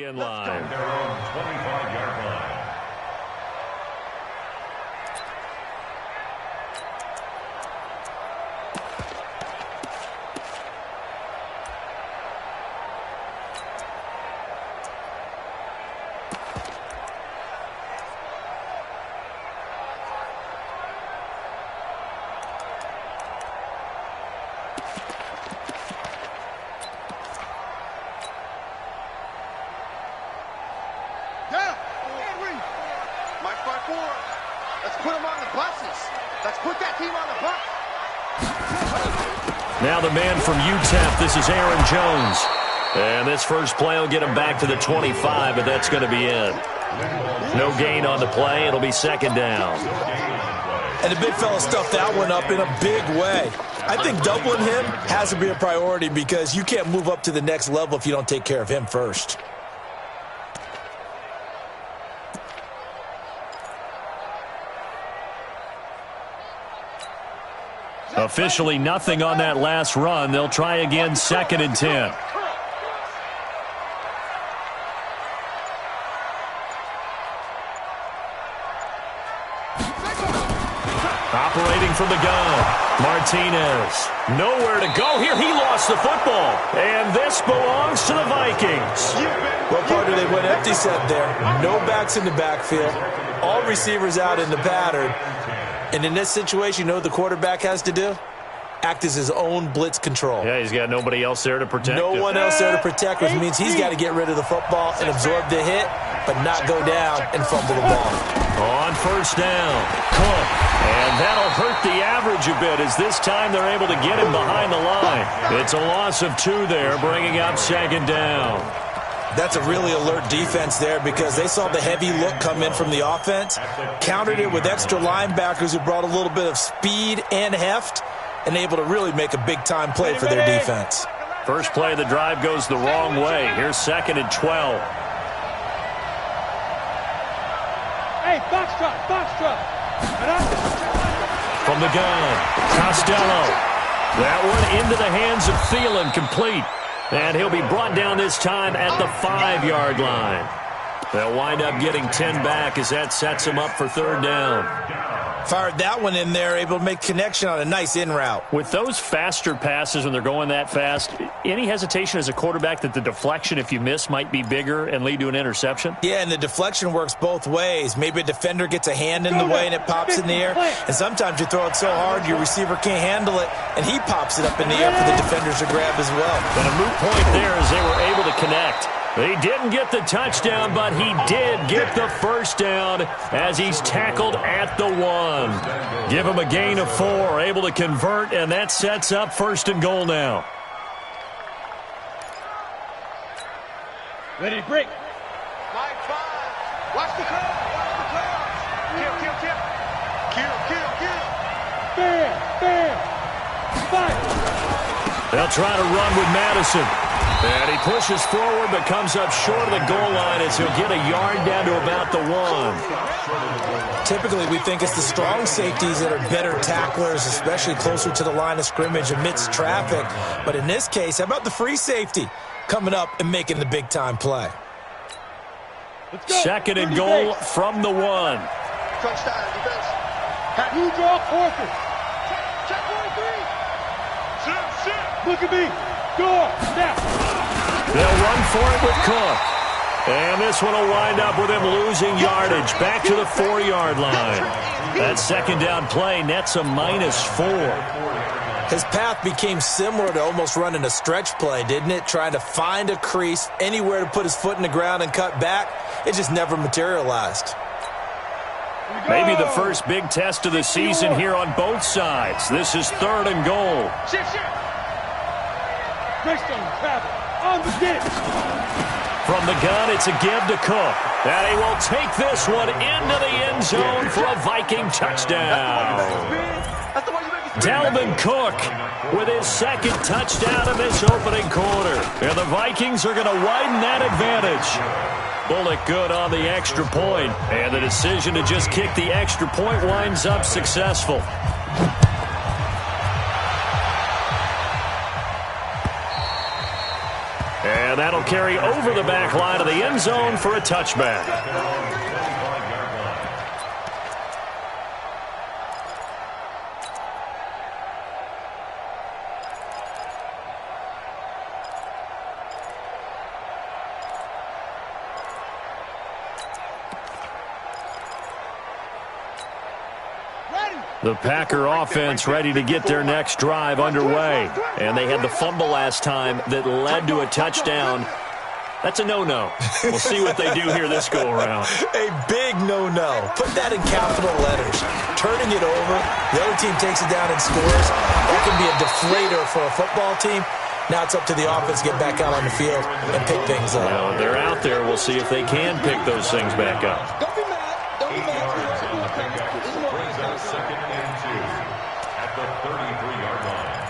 in line. Their own 25-yard line. Let's put them on the buses. Let's put that team on the bus. Now the man from UTEP, this is Aaron Jones. And this first play will get him back to the 25, but that's going to be it. No gain on the play. It'll be second down. And the big fella stuffed that one up in a big way. I think doubling him has to be a priority because you can't move up to the next level if you don't take care of him first. Officially nothing on that last run. They'll try again, 2nd and 10. Operating from the gun, Martinez. Nowhere to go here. He lost the football. And this belongs to the Vikings. Well, partner, they went empty set there. No backs in the backfield. All receivers out in the pattern. And in this situation, you know what the quarterback has to do? Act as his own blitz control. Yeah, he's got nobody else there to protect him. No one else there to protect, which means he's got to get rid of the football and absorb the hit, but not go down and fumble the ball. On first down, Cook. And that'll hurt the average a bit as this time they're able to get him behind the line. It's a loss of 2 there, bringing up 2nd down. That's a really alert defense there because they saw the heavy look come in from the offense, countered it with extra linebackers who brought a little bit of speed and heft, and able to really make a big-time play for their defense. First play of the drive goes the wrong way. Here's 2nd and 12. Hey, box truck. From the gun, Costello. That one into the hands of Thielen, complete. And he'll be brought down this time at the 5-yard line. They'll wind up getting 10 back as that sets him up for 3rd down. Fired that one in there, able to make connection on a nice in route. With those faster passes when they're going that fast, any hesitation as a quarterback that the deflection, if you miss, might be bigger and lead to an interception? Yeah, and the deflection works both ways. Maybe a defender gets a hand in the way and it pops in the air. And sometimes you throw it so hard your receiver can't handle it, and he pops it up in the air for the defenders to grab as well. And a moot point there as they were able to connect. He didn't get the touchdown, but he did get the first down as he's tackled at the 1. Give him a gain of 4, able to convert, and that sets up 1st and goal now. Ready to break. Line 5. Watch the crowd. Kill. Bam. Fight. They'll try to run with Madison. And he pushes forward but comes up short of the goal line as he'll get a yard down to about the 1. Typically, we think it's the strong safeties that are better tacklers, especially closer to the line of scrimmage amidst traffic. But in this case, how about the free safety coming up and making the big-time play? 2nd and goal from the 1. Touchdown, defense. You draw Orchard. Check 1-3. Look at me. Go. Snap. They'll run for it with Cook. And this one will wind up with him losing yardage back to the 4-yard line. That 2nd down play nets a -4. His path became similar to almost running a stretch play, didn't it? Trying to find a crease, anywhere to put his foot in the ground and cut back. It just never materialized. Maybe the first big test of the season here on both sides. This is 3rd and goal. Greystone travel. On the ditch. From the gun, it's a give to Cook. And he will take this one into the end zone for a Viking touchdown. Dalvin Cook with his 2nd touchdown in this opening quarter. And the Vikings are going to widen that advantage. Bullock good on the extra point. And the decision to just kick the extra point winds up successful. And that'll carry over the back line of the end zone for a touchback. The Packer offense ready to get their next drive underway. And they had the fumble last time that led to a touchdown. That's a no-no. We'll see what they do here this go-around. A big no-no. Put that in capital letters. Turning it over, the other team takes it down and scores. That can be a deflator for a football team. Now it's up to the offense to get back out on the field and pick things up. Well, they're out there. We'll see if they can pick those things back up. Don't be mad. Don't be mad. Brings out 2nd and 2 at the 33-yard line.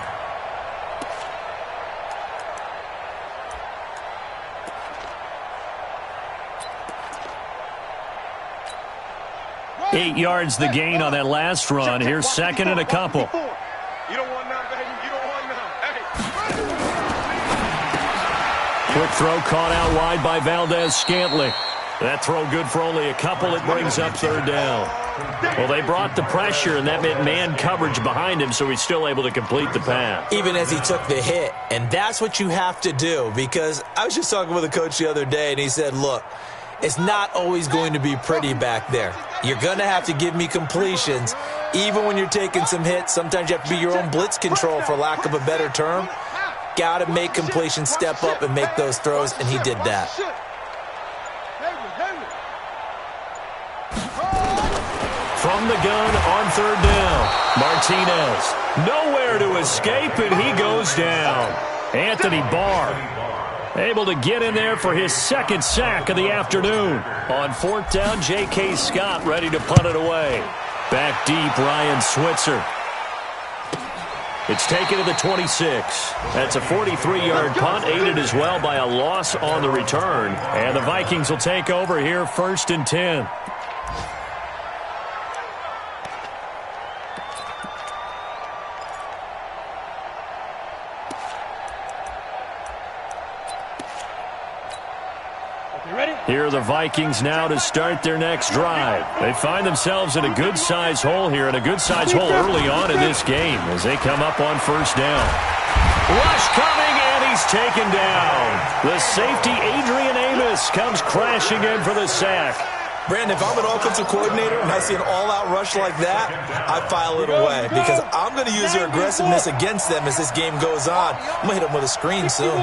Eight yards the gain on that last run. Here's 2nd and a couple. You don't want none, baby. You don't want none. Hey. Quick throw caught out wide by Valdez-Scantling. That throw good for only a couple. It brings up 3rd down. Well, they brought the pressure, and that meant man coverage behind him, so he's still able to complete the pass. Even as he took the hit, and that's what you have to do, because I was just talking with a coach the other day, and he said, look, it's not always going to be pretty back there. You're going to have to give me completions. Even when you're taking some hits, sometimes you have to be your own blitz control, for lack of a better term. Got to make completions, step up, and make those throws, and he did that. From the gun on 3rd down, Martinez. Nowhere to escape, and he goes down. Anthony Barr able to get in there for his 2nd sack of the afternoon. On 4th down, J.K. Scott ready to punt it away. Back deep, Ryan Switzer. It's taken to the 26. That's a 43-yard punt, aided as well by a loss on the return. And the Vikings will take over here, 1st and 10. Here are the Vikings now to start their next drive. They find themselves in a good-sized hole here, and a good-sized hole early on in this game as they come up on 1st down. Rush coming, and he's taken down. The safety, Adrian Amos, comes crashing in for the sack. Brandon, if I'm an offensive coordinator and I see an all-out rush like that, I file it away because I'm going to use their aggressiveness against them as this game goes on. I'm going to hit them with a screen soon.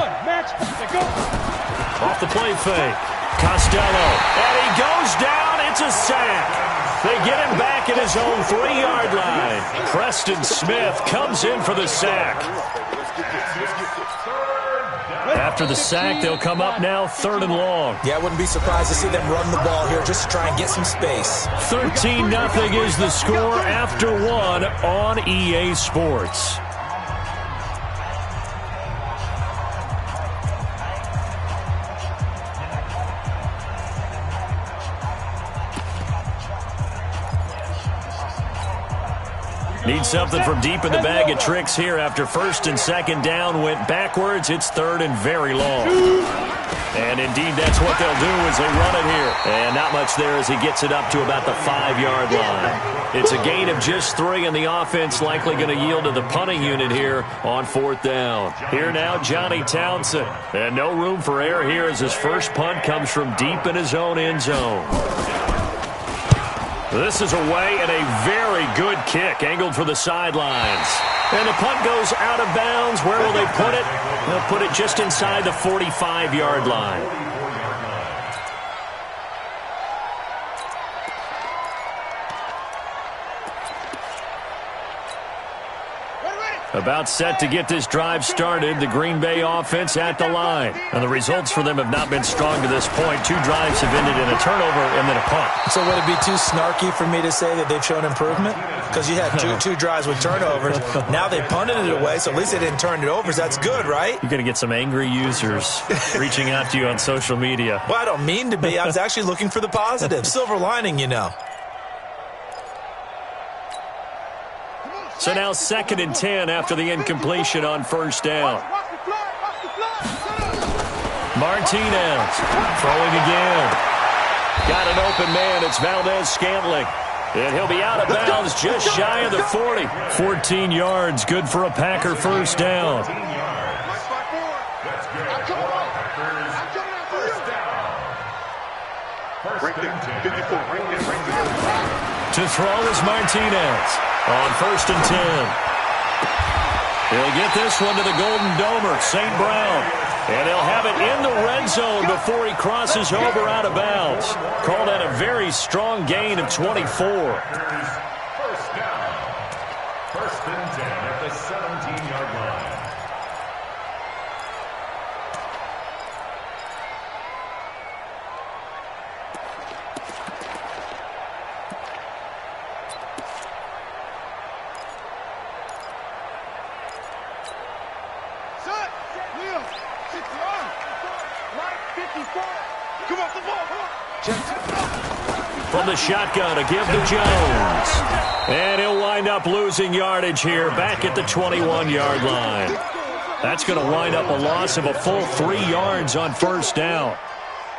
Off the play fake. Costello, and he goes down. It's a sack. They get him back at his own 3-yard line. Preston Smith comes in for the sack. After the sack, they'll come up now 3rd and long. Yeah, I wouldn't be surprised to see them run the ball here just to try and get some space. 13-0 is the score after 1 on EA Sports. Need something from deep in the bag of tricks here after 1st and 2nd down went backwards. It's 3rd and very long. And indeed, that's what they'll do as they run it here. And not much there as he gets it up to about the 5-yard line. It's a gain of just 3, and the offense likely going to yield to the punting unit here on 4th down. Here now, Johnny Townsend. And no room for error here as his first punt comes from deep in his own end zone. This is away, and a very good kick angled for the sidelines. And the punt goes out of bounds. Where will they put it? They'll put it just inside the 45-yard line. About set to get this drive started, the Green Bay offense at the line. And the results for them have not been strong to this point. 2 drives have ended in a turnover and then a punt. So would it be too snarky for me to say that they've shown improvement? Because you had two drives with turnovers. Now they punted it away, so at least they didn't turn it over. So that's good, right? You're going to get some angry users reaching out to you on social media. Well, I don't mean to be. I was actually looking for the positive. Silver lining, you know. So now 2nd and 10 after the incompletion on 1st down. Martinez throwing again. Got an open man. It's Valdez-Scantling. And he'll be out of bounds just shy of the 40. 14 yards, good for a Packer first down. To throw is Martinez on 1st and 10. He'll get this one to the Golden Domer, St. Brown. And he'll have it in the red zone before he crosses over out of bounds. Called at a very strong gain of 24. First down. 1st and 10 at the 17-yard line. From the shotgun, a give to Jones. And he'll wind up losing yardage here back at the 21-yard line. That's going to wind up a loss of a full 3 yards on 1st down.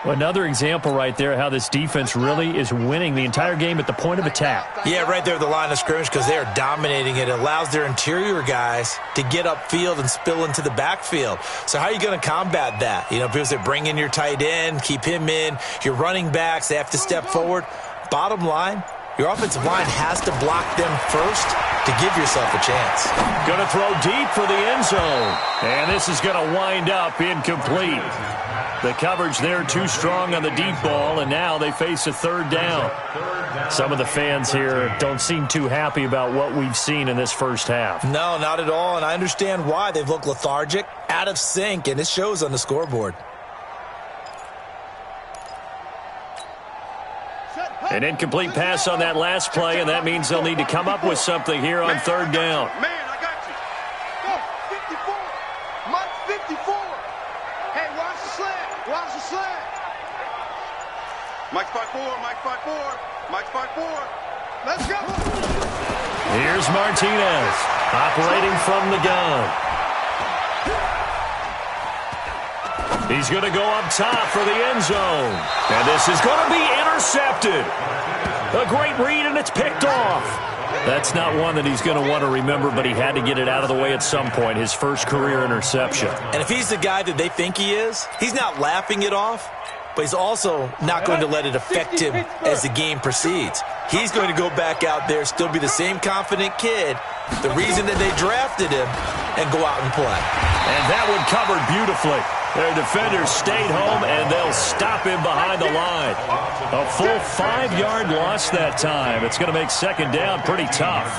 Another example right there how this defense really is winning the entire game at the point of attack. Yeah, right there at the line of scrimmage because they are dominating it. It allows their interior guys to get upfield and spill into the backfield. So how are you going to combat that? You know, people say bring in your tight end, keep him in. Your running backs, they have to step forward. Bottom line, your offensive line has to block them first to give yourself a chance. Going to throw deep for the end zone. And this is going to wind up incomplete. The coverage there too strong on the deep ball, and now they face a 3rd down. Some of the fans here don't seem too happy about what we've seen in this first half. No, not at all, and I understand why. They've looked lethargic, out of sync, and it shows on the scoreboard. An incomplete pass on that last play, and that means they'll need to come up with something here on 3rd down. Man, I got you. Go, 54. Mike 54. Hey, watch the slant. Watch the slant. Mike 5-4. Mike 5-4. Mike 5-4. Let's go. Here's Martinez operating from the gun. He's going to go up top for the end zone. And this is going to be intercepted. A great read, and it's picked off. That's not one that he's going to want to remember, but he had to get it out of the way at some point, his first career interception. And if he's the guy that they think he is, he's not laughing it off, but he's also not going to let it affect him as the game proceeds. He's going to go back out there, still be the same confident kid, the reason that they drafted him, and go out and play. And that one covered beautifully. Their defenders stayed home, and they'll stop him behind the line. A full 5-yard loss that time. It's going to make 2nd down pretty tough.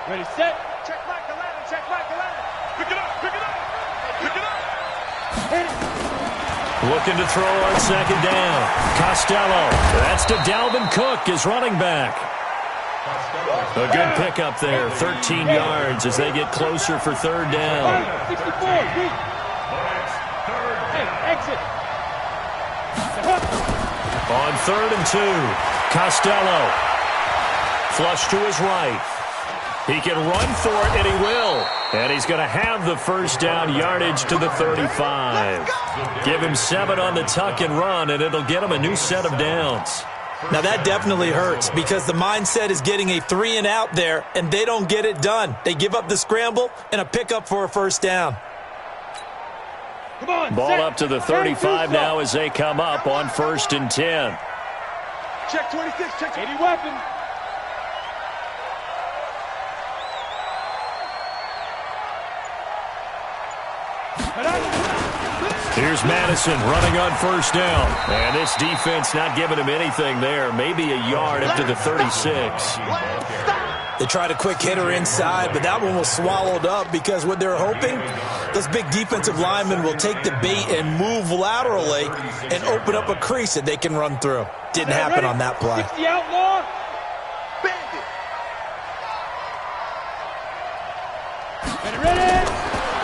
Ready, set. Check Mike 11. Check Mike 11. Pick it up. Pick it up. Pick it up. Hit it. Looking to throw on 2nd down. Costello. That's to Dalvin Cook, his running back. A good pickup there, 13 yards as they get closer for 3rd down. 64. Hey, exit. On 3rd and 2, Costello. Flush to his right. He can run for it, and he will. And he's going to have the first down yardage to the 35. Give him 7 on the tuck and run, and it'll get him a new set of downs. Now, that definitely hurts because the mindset is getting a 3 and out there, and they don't get it done. They give up the scramble and a pickup for a first down. Come on, Ball set. up to the 35 now as they come up on 1st and 10. Check 26. Check 80 weapon. Here's Madison running on 1st down. And this defense not giving him anything there. Maybe a yard up to the 36. They tried a quick hitter inside, but that one was swallowed up because what they're hoping, those big defensive linemen will take the bait and move laterally and open up a crease that they can run through. Didn't happen on that play. 60 outlaw. Bandit. Ready.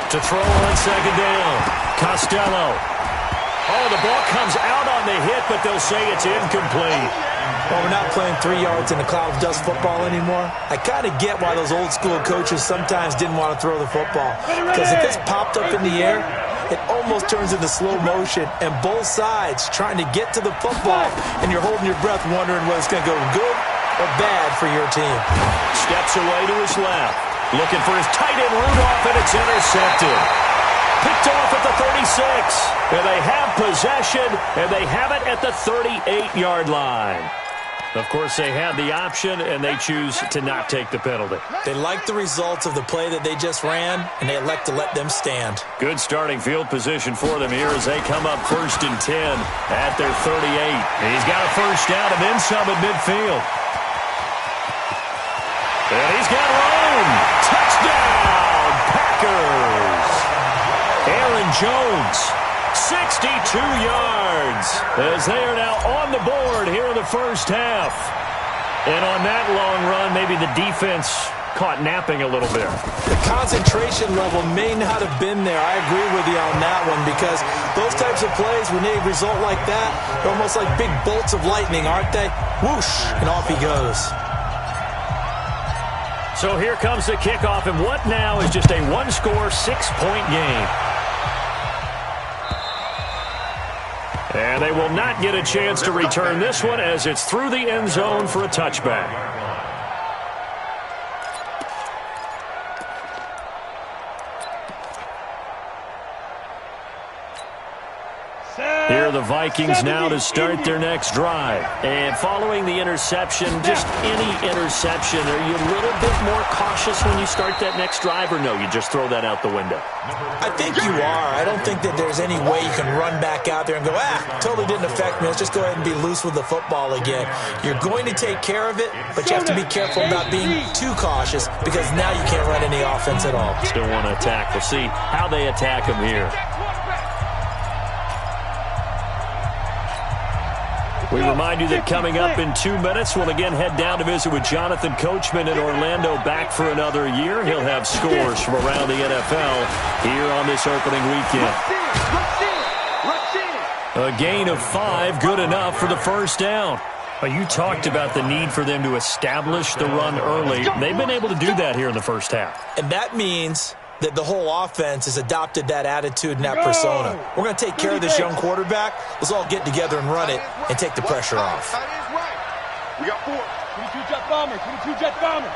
To throw on 2nd down. Costello. Oh, the ball comes out on the hit, but they'll say it's incomplete. Well, we're not playing 3 yards in a cloud of dust football anymore. I kind of get why those old school coaches sometimes didn't want to throw the football. Because if it's popped up in the air, it almost turns into slow motion, and both sides trying to get to the football, and you're holding your breath wondering whether it's going to go good or bad for your team. Steps away to his left. Looking for his tight end Rudolph, and it's intercepted. Picked off at the 36. And they have possession, and they have it at the 38-yard line. Of course, they had the option, and they choose to not take the penalty. They like the results of the play that they just ran, and they elect to let them stand. Good starting field position for them here as they come up 1st and 10 at their 38. He's got a first down and then some at midfield. And he's got room. Touchdown, Packers. Aaron Jones, 62 yards, as they are now on the board here in the first half. And on that long run, maybe the defense caught napping a little bit. The concentration level may not have been there. I agree with you on that one, because those types of plays, when they result like that, they're almost like big bolts of lightning, aren't they? Whoosh, and off he goes. So here comes the kickoff, and what now is just a one-score, 6-point game. And they will not get a chance to return this one as it's through the end zone for a touchback. Here are the Vikings now to start their next drive. And following the interception, just any interception, are you a little bit more cautious when you start that next drive, or no, you just throw that out the window? I think you are. I don't think that there's any way you can run back out there and go, totally didn't affect me. Let's just go ahead and be loose with the football again. You're going to take care of it, but you have to be careful about being too cautious, because now you can't run any offense at all. Still want to attack. We'll see how they attack him here. We remind you that coming up in 2 minutes, we'll again head down to visit with Jonathan Coachman in Orlando, back for another year. He'll have scores from around the NFL here on this opening weekend. A gain of 5, good enough for the first down. Well, you talked about the need for them to establish the run early. They've been able to do that here in the first half. And that means that the whole offense has adopted that attitude and that persona. We're going to take care of this young quarterback. Let's all get together and run it and take the pressure off. That is right. We got 4. 22 jet bomber, 22 jet bomber.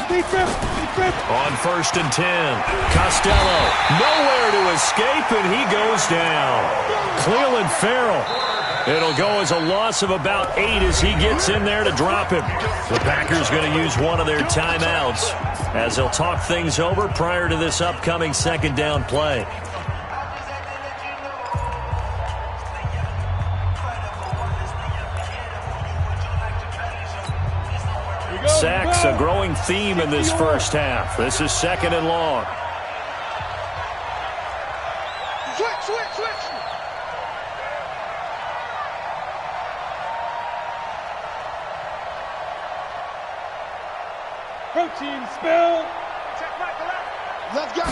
Deep grip, deep grip. On 1st and 10, Costello nowhere to escape, and he goes down. Cleveland Farrell. It'll go as a loss of about 8 as he gets in there to drop him. The Packers going to use one of their timeouts as they'll talk things over prior to this upcoming second down play. Sacks, a growing theme in this first half. This is 2nd and long. Switch. Protein spill. Let's go.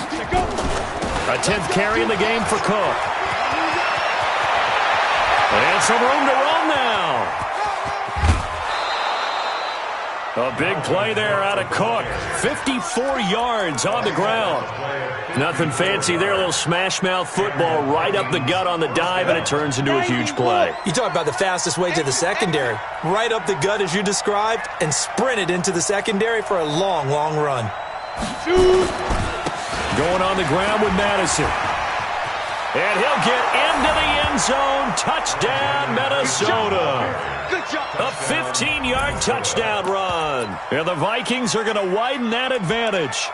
A 10th carry in the game for Cook. And some room to run now. A big play there out of Cook. 54 yards on the ground. Nothing fancy there. A little smash-mouth football right up the gut on the dive, and it turns into a huge play. You talk about the fastest way to the secondary. Right up the gut as you described, and sprinted into the secondary for a long, long run. Going on the ground with Madison. And he'll get into the end zone. Touchdown, Minnesota. Good job. A 15-yard touchdown run. And the Vikings are going to widen that advantage.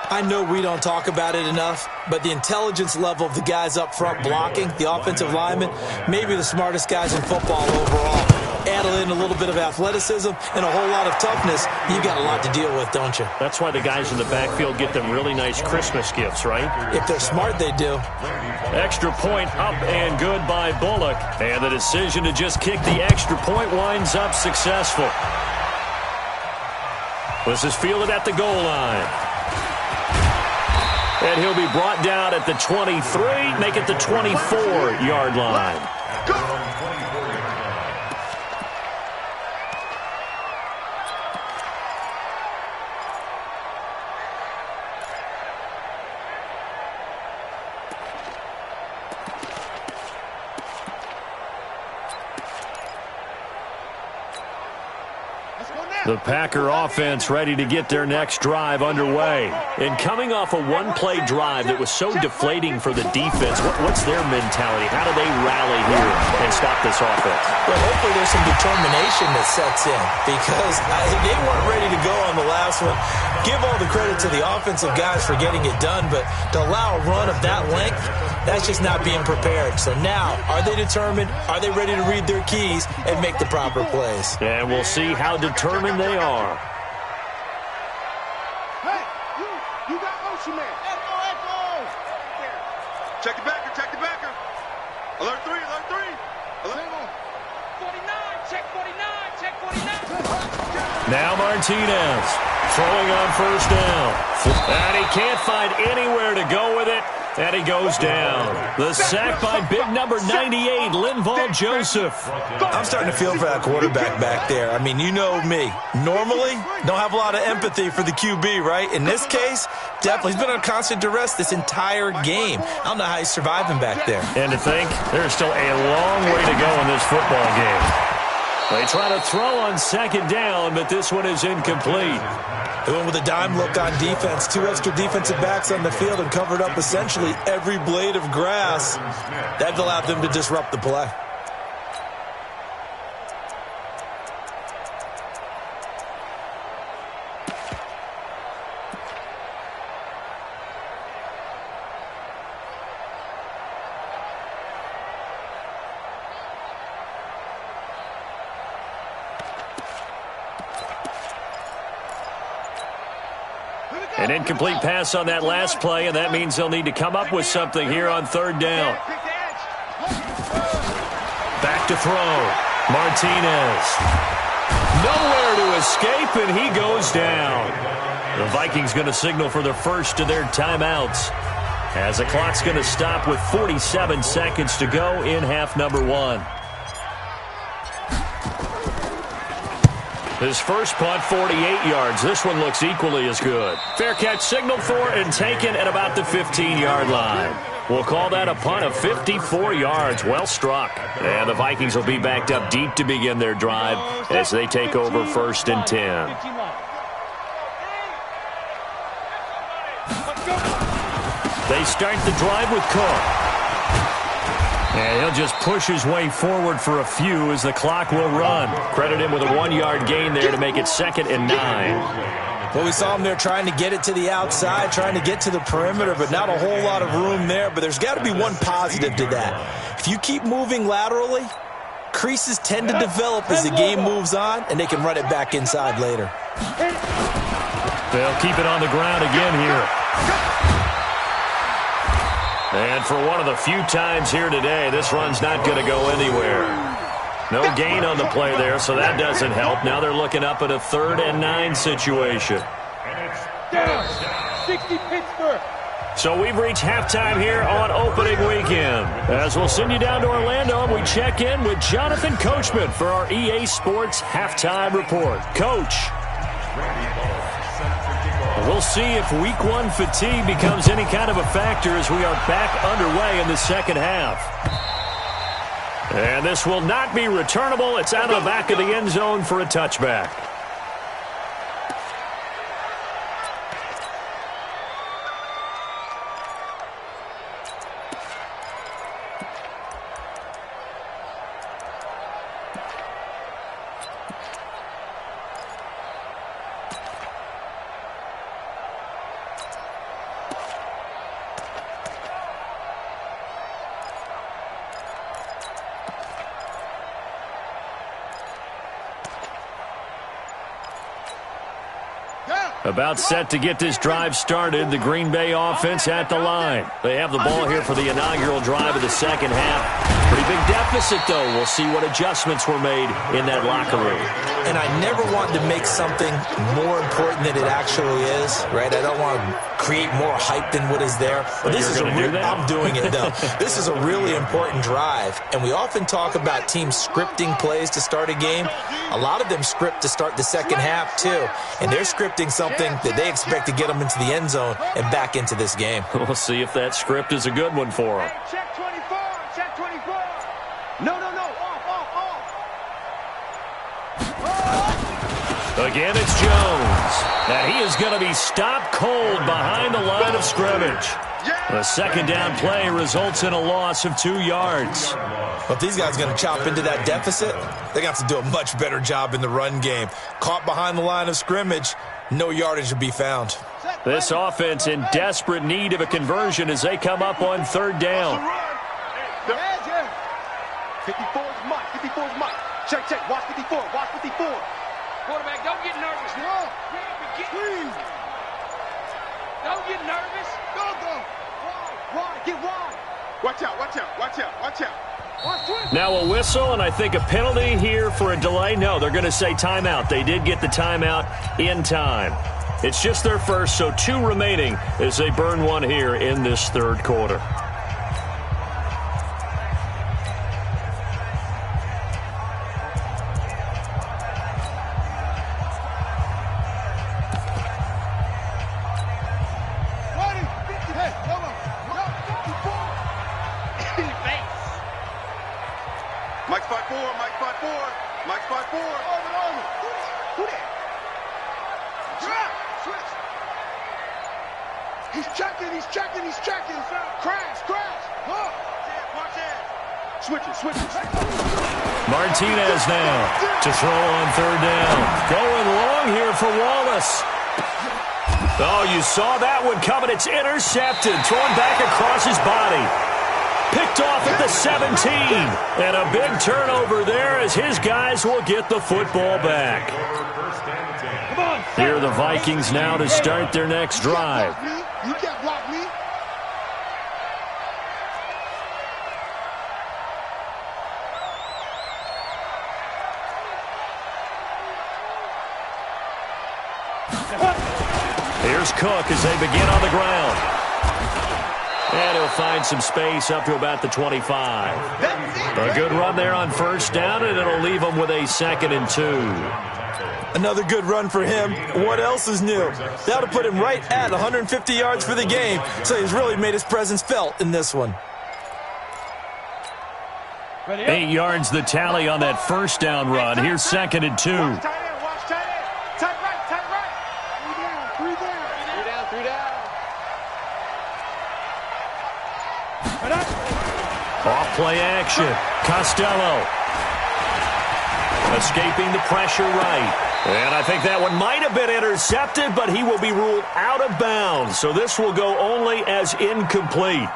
I know we don't talk about it enough, but the intelligence level of the guys up front blocking, the offensive linemen, maybe the smartest guys in football overall. Add in a little bit of athleticism and a whole lot of toughness, you've got a lot to deal with, don't you? That's why the guys in the backfield get them really nice Christmas gifts, right? If they're smart, they do. Extra point up and good by Bullock. And the decision to just kick the extra point winds up successful. This is fielded at the goal line. And he'll be brought down at the 23, make it the 24-yard line. The Packer offense ready to get their next drive underway. And coming off a one-play drive that was so deflating for the defense, what's their mentality? How do they rally here and stop this offense? Well, hopefully there's some determination that sets in because they weren't ready to go on the last one. Give all the credit to the offensive guys for getting it done, but to allow a run of that length, that's just not being prepared. So now, are they determined? Are they ready to read their keys and make the proper plays? And we'll see how determined they are. Hey, you got motion man. Echo. Check the backer, check the backer. Alert 3, alert 3. Alert 49, check 49, check 49. Now Martinez throwing on first down. And he can't find anywhere to go with it. And he goes down. The sack by big number 98, Linval Joseph. I'm starting to feel for that quarterback back there. I mean, you know me. Normally, don't have a lot of empathy for the QB, right? In this case, definitely. He's been on constant duress this entire game. I don't know how he's surviving back there. And to think, there's still a long way to go in this football game. They try to throw on second down, but this one is incomplete. They went with a dime look on defense. 2 extra defensive backs on the field and covered up essentially every blade of grass. That allowed them to disrupt the play. An incomplete pass on that last play, and that means they'll need to come up with something here on third down. Back to throw. Martinez. Nowhere to escape, and he goes down. The Vikings going to signal for the first of their timeouts, as the clock's going to stop with 47 seconds to go in half number 1. His first punt, 48 yards. This one looks equally as good. Fair catch signaled for and taken at about the 15-yard line. We'll call that a punt of 54 yards. Well struck. And the Vikings will be backed up deep to begin their drive as they take over first and 10. They start the drive with Cook. And he'll just push his way forward for a few as the clock will run. Credit him with a 1-yard gain there to make it 2nd and 9. Well, we saw him there trying to get it to the outside, trying to get to the perimeter, but not a whole lot of room there. But there's got to be one positive to that. If you keep moving laterally, creases tend to develop as the game moves on, and they can run it back inside later. They'll keep it on the ground again here. And for one of the few times here today, this run's not going to go anywhere. No gain on the play there, so that doesn't help. Now they're looking up at a 3rd and 9 situation. Down. 60 Pittsburgh. So we've reached halftime here on opening weekend. As we'll send you down to Orlando, and we check in with Jonathan Coachman for our EA Sports Halftime Report. Coach. We'll see if week 1 fatigue becomes any kind of a factor as we are back underway in the second half. And this will not be returnable. It's out of the back of the end zone for a touchback. About set to get this drive started. The Green Bay offense at the line. They have the ball here for the inaugural drive of the second half. Pretty big deficit, though. We'll see what adjustments were made in that locker room. And I never want to make something more important than it actually is, right? I don't want to create more hype than what is there. But this is I'm doing it, though. This is a really important drive. And we often talk about teams scripting plays to start a game. A lot of them script to start the second half, too. And they're scripting something that they expect to get them into the end zone and back into this game. We'll see if that script is a good one for them. Check 24, check 24. No, off. Again, it's Jones. And he is going to be stopped cold behind the line of scrimmage. The second down play results in a loss of 2 yards. Well, if these guys are going to chop into that deficit, they got to do a much better job in the run game. Caught behind the line of scrimmage, no yardage to be found. This offense in desperate need of a conversion as they come up on third down. 54 is Mike. 54 is Mike. Check. Watch 54. Watch 54. Quarterback, don't get nervous. No. Please. Don't get nervous. Go. Wide. Get wide. Watch out. Now a whistle and I think a penalty here for a delay. No, they're going to say timeout. They did get the timeout in time. It's just their first, so 2 remaining as they burn one here in this third quarter. Mike's 5-4. Over. Who that? Drop. Switch. He's checking. Crash. Look. Watch it. Switches. Martinez now to throw on third down. Going long here for Wallace. Oh, you saw that one coming. It's intercepted. Thrown back across his body. Picked off at the 17. And a big turnover there as his guys will get the football back. Here are the Vikings now to start their next drive. You can't block me. Here's Cook as they begin on the ground. And he'll find some space up to about the 25. A good run there on first down, and it'll leave him with a 2nd and 2. Another good run for him. What else is new? That'll put him right at 150 yards for the game, so he's really made his presence felt in this one. 8 yards the tally on that first down run. Here's 2nd and 2. Watch tight end. Tight right. 3 down. 3 down. Off play action. Costello. Escaping the pressure right. And I think that one might have been intercepted, but he will be ruled out of bounds. So this will go only as incomplete.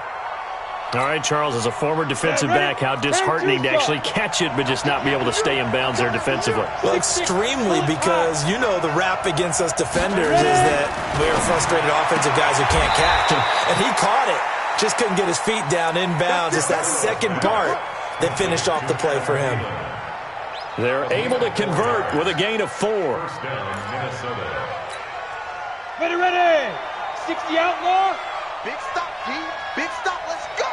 All right, Charles, as a former defensive back, how disheartening to actually catch it, but just not be able to stay in bounds there defensively. Well, extremely, because you know the rap against us defenders is that we're frustrated offensive guys who can't catch. And he caught it. Just couldn't get his feet down in bounds. It's that second part that finished off the play for him. They're able to convert with a gain of 4. Ready. 60 outlaw. Big stop, D. Big stop. Let's go.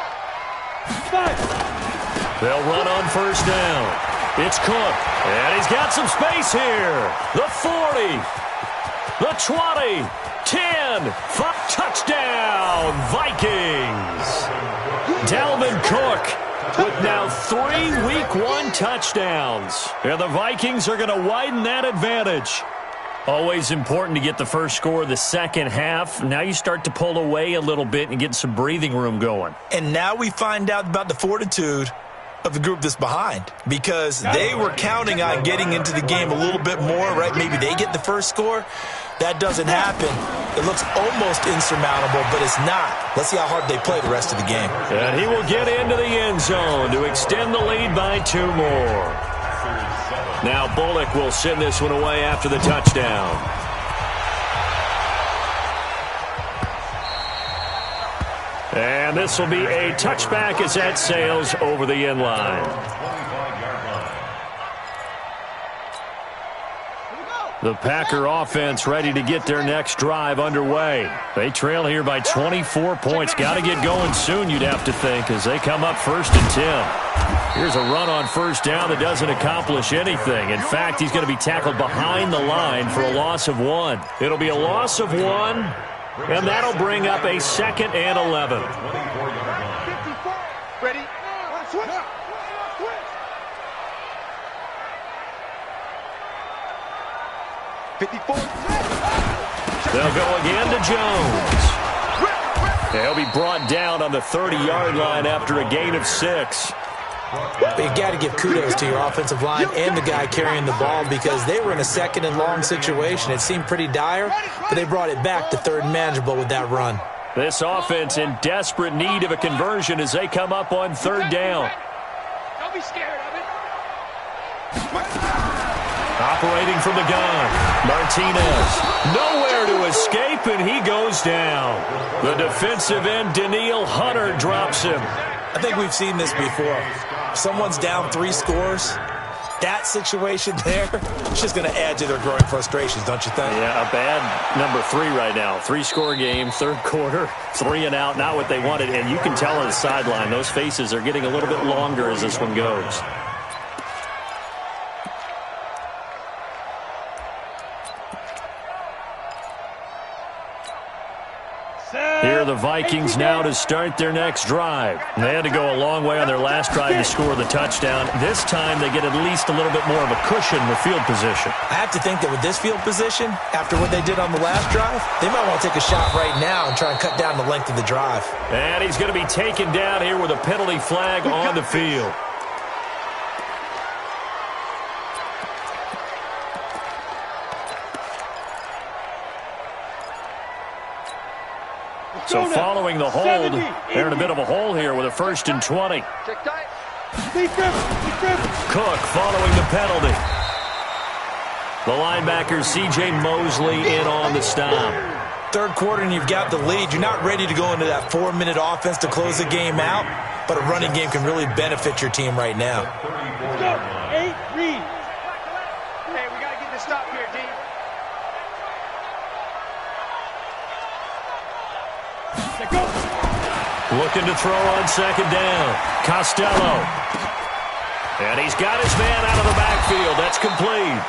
5. They'll run on first down. It's Cook, and he's got some space here. The 40, the 20, 10, 5, touchdown, Vikings. Dalvin Cook with now 3 Week 1 touchdowns. And the Vikings are going to widen that advantage. Always important to get the first score of the second half. Now you start to pull away a little bit and get some breathing room going. And now we find out about the fortitude of the group that's behind, because they were counting on getting into the game a little bit more, right? Maybe they get the first score. That doesn't happen. It looks almost insurmountable, but it's not. Let's see how hard they play the rest of the game. And he will get into the end zone to extend the lead by 2 more. Now Bullock will send this one away after the touchdown. And this will be a touchback as that sails over the end line. The Packer offense ready to get their next drive underway. They trail here by 24 points. Got to get going soon, you'd have to think, as they come up 1st and 10. Here's a run on first down that doesn't accomplish anything. In fact, he's going to be tackled behind the line for a loss of 1. It'll be a loss of 1, and that'll bring up a 2nd and 11. 54. Ready? Switch. 54. They'll go again to Jones. He'll be brought down on the 30-yard line after a gain of 6. But you got to give kudos to your offensive line and the guy carrying the ball because they were in a second and long situation. It seemed pretty dire, but they brought it back to third and manageable with that run. This offense in desperate need of a conversion as they come up on third down. Don't be scared of it. Operating from the gun, Martinez. Nowhere to escape, and he goes down. The defensive end, Daniil Hunter, drops him. I think we've seen this before. Someone's down 3 scores. That situation there, it's just going to add to their growing frustrations, don't you think? Yeah, a bad number 3 right now. 3-score game, third quarter, 3 and out, not what they wanted. And you can tell on the sideline, those faces are getting a little bit longer as this one goes. Here are the Vikings now to start their next drive. They had to go a long way on their last drive to score the touchdown. This time they get at least a little bit more of a cushion with field position. I have to think that with this field position, after what they did on the last drive, they might want to take a shot right now and try and cut down the length of the drive. And he's going to be taken down here with a penalty flag on the field. So following the hold, they're in a bit of a hole here with a 1st and 20. Cook following the penalty. The linebacker, C.J. Mosley, in on the stop. Third quarter and you've got the lead. You're not ready to go into that 4-minute offense to close the game out, but a running game can really benefit your team right now. Let's go. 8, read. Hey, we got to get this stop here, D. Go. Looking to throw on second down. Costello. And he's got his man out of the backfield. That's complete.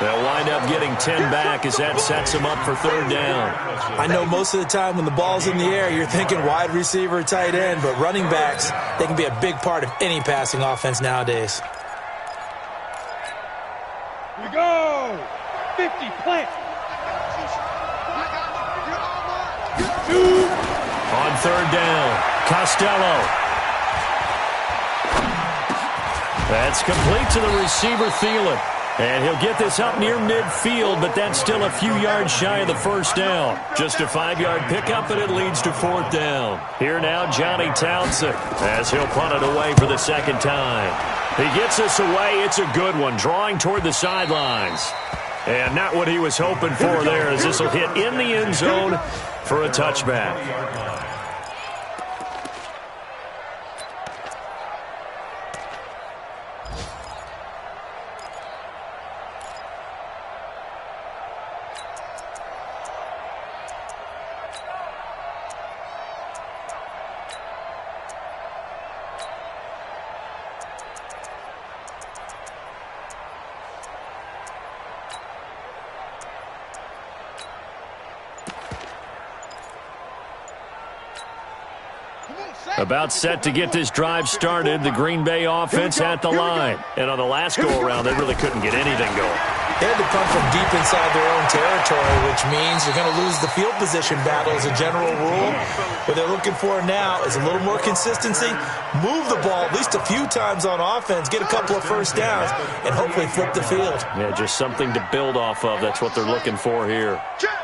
They'll wind up getting 10 back as that sets them up for third down. I know most of the time when the ball's in the air, you're thinking wide receiver, tight end, but running backs, they can be a big part of any passing offense nowadays. Here we go. 50, plant. 2. On third down, Costello. That's complete to the receiver, Thielen. And he'll get this up near midfield, but that's still a few yards shy of the first down. Just a 5-yard pickup, and it leads to fourth down. Here now, Johnny Townsend, as he'll punt it away for the second time. He gets us away. It's a good one, drawing toward the sidelines. And not what he was hoping for there, as this will hit in the end zone for a touchback. About set to get this drive started, the Green Bay offense at the line. And on the last go-around, they really couldn't get anything going. They had to punt from deep inside their own territory, which means you're going to lose the field position battle as a general rule. What they're looking for now is a little more consistency, move the ball at least a few times on offense, get a couple of first downs, and hopefully flip the field. Yeah, just something to build off of. That's what they're looking for here. Check.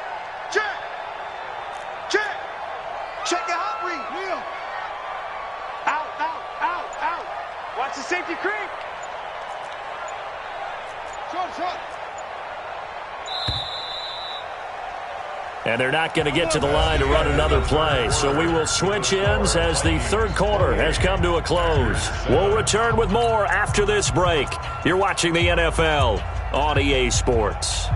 Check your hot read. Out. Watch the safety creep. Short. And they're not going to get to the line to run another play. So we will switch ends as the third quarter has come to a close. We'll return with more after this break. You're watching the NFL on EA Sports.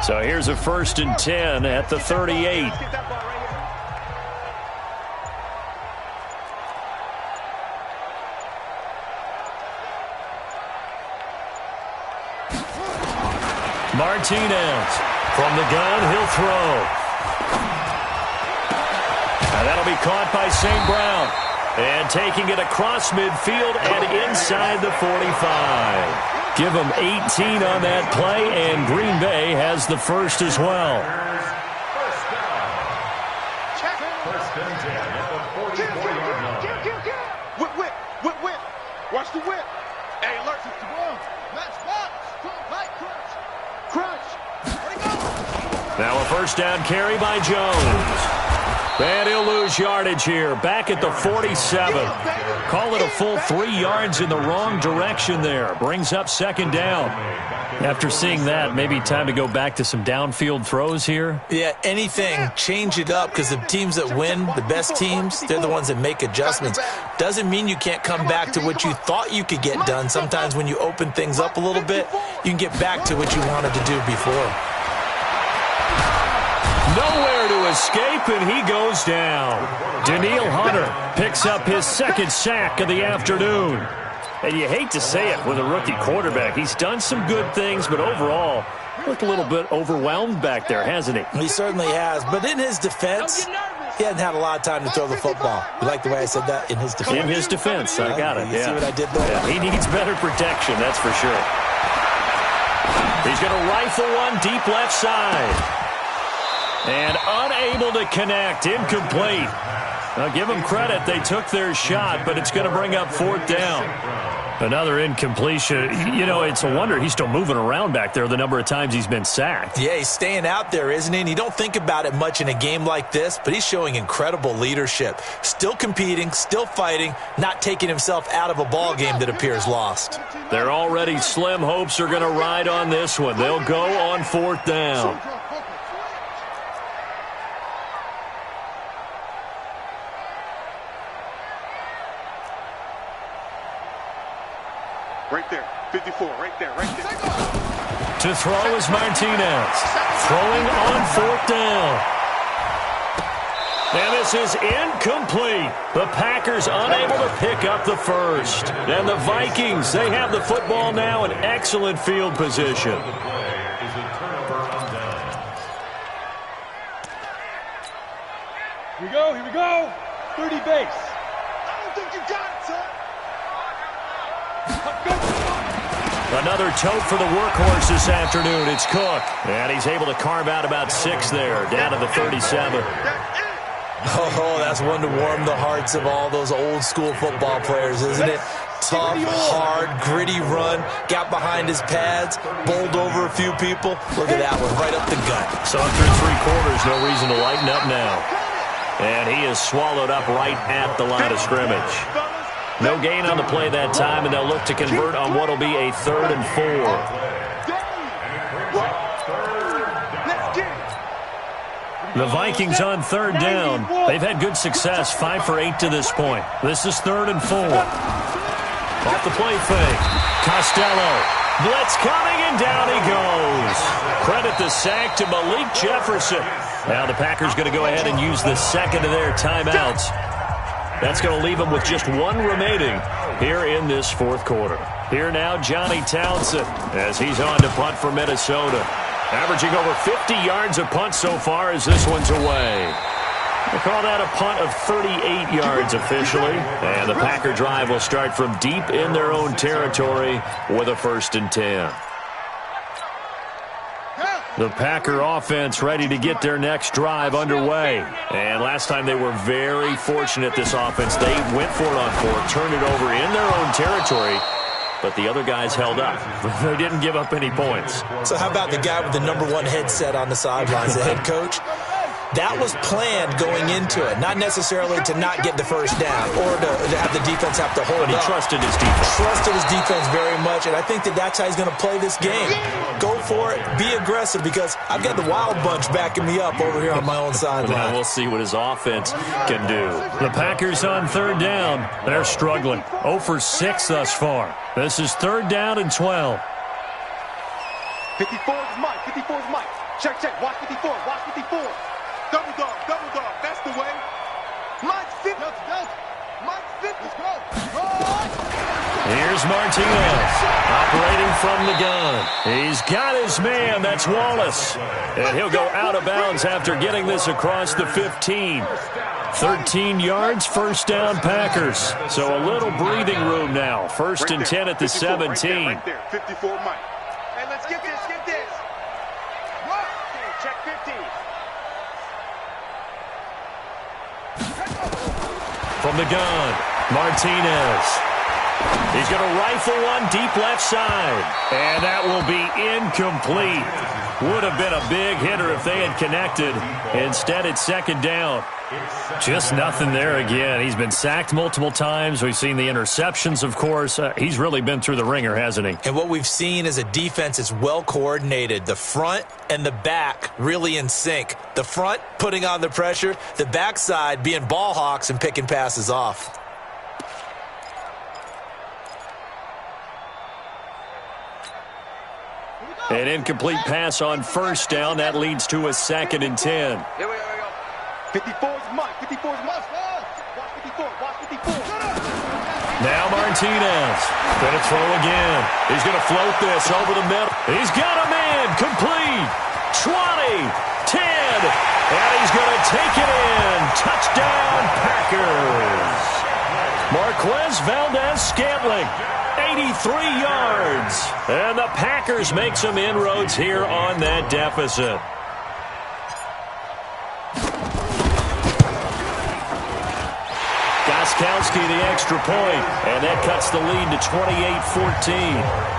So here's a 1st and 10 at the 38. Martinez from the gun, he'll throw. And that'll be caught by St. Brown. And taking it across midfield and inside the 45. Give them 18 on that play, and Green Bay has the first as well. First and 10 at the 44-yard line. Whip. Watch the whip. Hey, alert to the ball. Match box. Crunch. Now a first down carry by Jones. And he'll lose yardage here. Back at the 47. Call it a full 3 yards in the wrong direction there. Brings up second down. After seeing that, maybe time to go back to some downfield throws here. Yeah, anything. Change it up, because the teams that win, the best teams, they're the ones that make adjustments. Doesn't mean you can't come back to what you thought you could get done. Sometimes when you open things up a little bit, you can get back to what you wanted to do before. Nowhere to escape, and he goes down. Danielle Hunter picks up his second sack of the afternoon. And you hate to say it with a rookie quarterback. He's done some good things, but overall, looked a little bit overwhelmed back there, hasn't he? He certainly has. But in his defense, he hasn't had a lot of time to throw the football. You like the way I said that? In his defense. In his defense, I got it. You see what I did there? Yeah, he needs better protection, that's for sure. He's going to rifle one deep left side. And unable to connect, incomplete. Now give them credit, they took their shot, but it's going to bring up fourth down. Another incompletion. You know, it's a wonder he's still moving around back there the number of times he's been sacked. Yeah, he's staying out there, isn't he? And you don't think about it much in a game like this, but he's showing incredible leadership. Still competing, still fighting, not taking himself out of a ball game that appears lost. Their already slim hopes are going to ride on this one. They'll go on fourth down. Right there. 54. Right there. To throw is Martinez. Throwing on fourth down. And this is incomplete. The Packers unable to pick up the first. And the Vikings, they have the football now in excellent field position. Here we go. 30 base. I don't think you got it, son. Another tote for the workhorse this afternoon. It's Cook. And he's able to carve out about 6 there, down to the 37. Oh, that's one to warm the hearts of all those old school football players, isn't it? Tough, hard, gritty run. Got behind his pads, bowled over a few people. Look at that one, right up the gut. So through 3 quarters, no reason to lighten up now. And he is swallowed up right at the line of scrimmage. No gain on the play that time, and they'll look to convert on what will be a 3rd and 4. The Vikings on 3rd down. They've had good success, 5 for 8 to this point. This is 3rd and 4. Off the play fake. Costello. Blitz coming, and down he goes. Credit the sack to Malik Jefferson. Now the Packers going to go ahead and use the second of their timeouts. That's going to leave them with just 1 remaining here in this 4th quarter. Here now, Johnny Townsend, as he's on to punt for Minnesota. Averaging over 50 yards a punt so far as this one's away. We'll call that a punt of 38 yards officially. And the Packer drive will start from deep in their own territory with a 1st and 10. The Packer offense ready to get their next drive underway. And last time they were very fortunate, this offense. They went for it on 4th, turned it over in their own territory, but the other guys held up. They didn't give up any points. So how about the guy with the #1 headset on the sidelines, the head coach? That was planned going into it, not necessarily to not get the first down or to have the defense have to hold up. But he trusted his defense. Trusted his defense very much, and I think that's how he's going to play this game. Go for it, be aggressive, because I've got the wild bunch backing me up over here on my own sideline. Now we'll see what his offense can do. The Packers on 3rd down. They're struggling. 0 for 6 thus far. This is 3rd down and 12. 54 is Mike. 54 is Mike. Check. Watch 54. Watch 54. Double dog. That's the way. Mike 50. Mike 50. Let's go. Here's Martinez, operating from the gun. He's got his man, that's Wallace. And he'll go out of bounds after getting this across the 15. 13 yards, first down Packers. So a little breathing room now. First and 10 at the 17. Right there, 54 Mike. Hey, let's get this, get this. What? Check 15. From the gun, Martinez. He's going to rifle one deep left side. And that will be incomplete. Would have been a big hitter if they had connected. Instead, it's second down. Just nothing there again. He's been sacked multiple times. We've seen the interceptions, of course. He's really been through the ringer, hasn't he? And what we've seen is a defense that's well coordinated. The front and the back really in sync. The front putting on the pressure. The backside being ball hawks and picking passes off. An incomplete pass on first down. That leads to a second and 10. Here we go. 54's Mike. 54's Mike. Watch 54. Watch 54. Now Martinez. Going to throw again. He's going to float this over the middle. He's got a man. Complete. 20. 10. And he's going to take it in. Touchdown, Packers. Marquez Valdez-Scantling. 83 yards. And the Packers make some inroads here on that deficit. Gostkowski the extra point, and that cuts the lead to 28-14.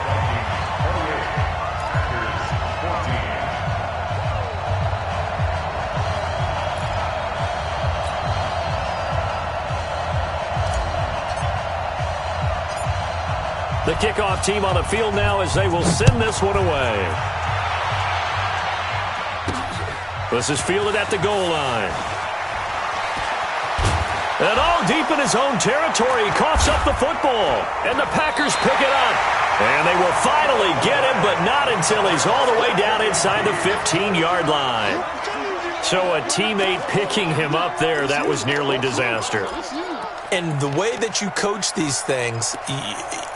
The kickoff team on the field now as they will send this one away. This is fielded at the goal line. And all deep in his own territory, he coughs up the football. And the Packers pick it up. And they will finally get him, but not until he's all the way down inside the 15-yard line. So a teammate picking him up there, that was nearly disaster. And the way that you coach these things,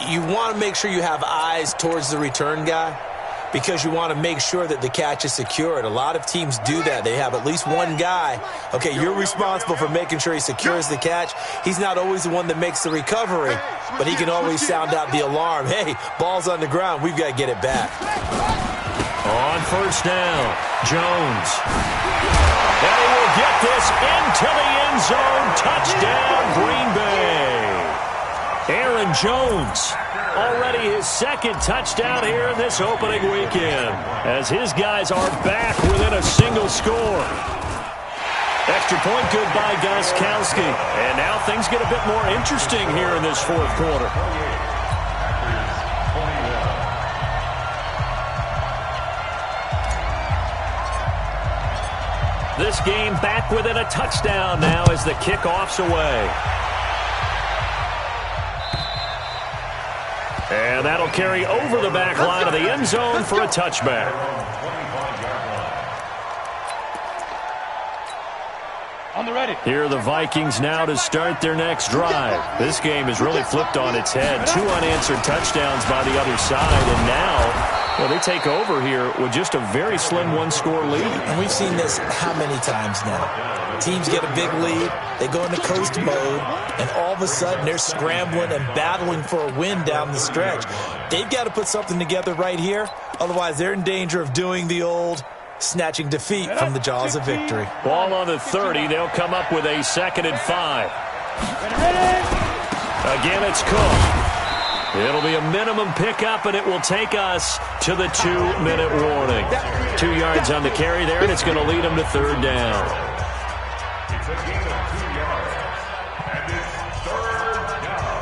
you want to make sure you have eyes towards the return guy because you want to make sure that the catch is secured. A lot of teams do that. They have at least one guy. Okay, you're responsible for making sure he secures the catch. He's not always the one that makes the recovery, but he can always sound out the alarm. Hey, ball's on the ground. We've got to get it back. On first down, Jones. And he will get this into the end zone. Touchdown, Green Bay. Aaron Jones, already his second touchdown here in this opening weekend, as his guys are back within a single score. Extra point good by Gostkowski. And now things get a bit more interesting here in this fourth quarter. This game back within a touchdown now as the kickoff's away. And that'll carry over the back line of the end zone for a touchback. On the ready. Here are the Vikings now to start their next drive. This game is really flipped on its head. 2 unanswered touchdowns by the other side, and now well, they take over here with just a very slim one-score lead. And we've seen this how many times now? Teams get a big lead, they go into coast mode, and all of a sudden they're scrambling and battling for a win down the stretch. They've got to put something together right here, otherwise they're in danger of doing the old snatching defeat from the jaws of victory. Ball on the 30, they'll come up with a 2nd and 5. Again, it's Cook. It'll be a minimum pickup, and it will take us to the 2-minute warning. 2 yards on the carry there, and it's going to lead them to third down. It's a gain of 2 yards, and it's third down.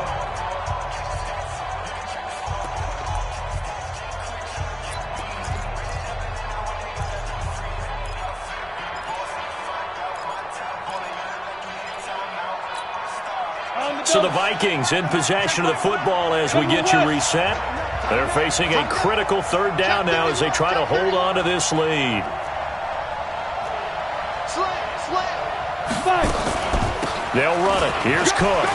So the Vikings in possession of the football as we get you reset. They're facing a critical third down now as they try to hold on to this lead. They'll run it. Here's Cook.